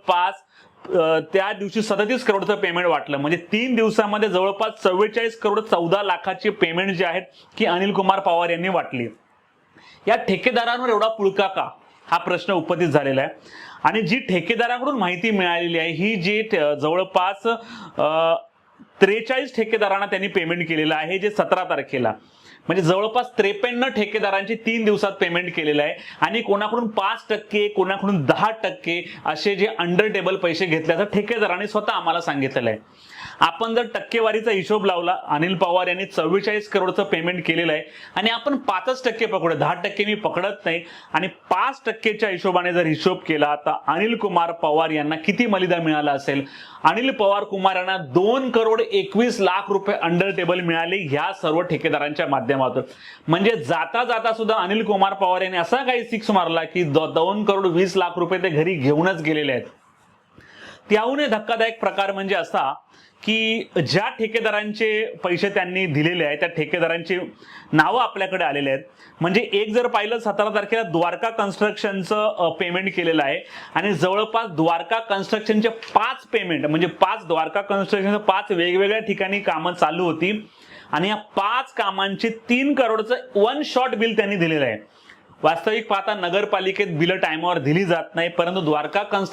जवळपास त्या दिवशी 37 करोडचं पेमेंट वाटलं, म्हणजे 3 दिवसामध्ये जवळपास 44 करोड 14 लाखाची पेमेंट जी आहेत की अनिल कुमार पवार यांनी वाटली। या ठेकेदारांवर एवढा पुळका का, हा प्रश्न उपस्थित झालेला आहे। आणि जी ठेकेदारांकडून माहिती मिळालेली आहे ही जी जवळपास 43 ठेकेदारांना त्यांनी पेमेंट केलेलं आहे, जे 17 तारखेला, म्हणजे जवळपास 53 ठेकेदारांची 3 दिवसात पेमेंट केलेलं आहे। आणि कोणाकडून 5%, कोणाकडून 10% असे जे अंडर टेबल पैसे घेतल्याचं ठेकेदारांनी स्वतः आम्हाला सांगितलेलं आहे। आपण जर टक्केवारीचा हिशोब लावला, अनिल पवार यांनी 44 करोडचं पेमेंट केलेलं आहे आणि आपण 5% पकडू, 10% मी पकडत नाही, आणि 5%च्या हिशोबाने जर हिशोब केला तर अनिल कुमार पवार यांना किती मलिदा मिळाला असेल? अनिल पवार कुमार यांना 2 करोड 21 लाख रुपये अंडर टेबल मिळाले ह्या सर्व ठेकेदारांच्या माध्यमातून। म्हणजे जाता जाता सुद्धा अनिल कुमार पवार यांनी असा काही सिक्स मारला की 2 करोड 20 लाख रुपये ते घरी घेऊनच गेलेले आहेत। त्याहूनही धक्कादायक प्रकार म्हणजे असा की ज्या ठेकेदारांचे पैसे त्यांनी दिलेले आहेत त्या ठेकेदारांची नावं आपल्याकडे आलेले आहेत। म्हणजे एक जर पाहिलं 17 तारखेला द्वारका कन्स्ट्रक्शनचं पेमेंट केलेलं आहे आणि जवळपास द्वारका कन्स्ट्रक्शनचे 5 पेमेंट, म्हणजे 5 द्वारका कन्स्ट्रक्शनचे 5 वेगवेगळ्या ठिकाणी कामं चालू होती आणि या 5 कामांचे 3 करोडचं 1 शॉट बिल त्यांनी दिलेलं आहे। वास्तविक पाहता नगरपालिकेत बिलं टाइमवर दिली जात नाही, परंतु द्वारका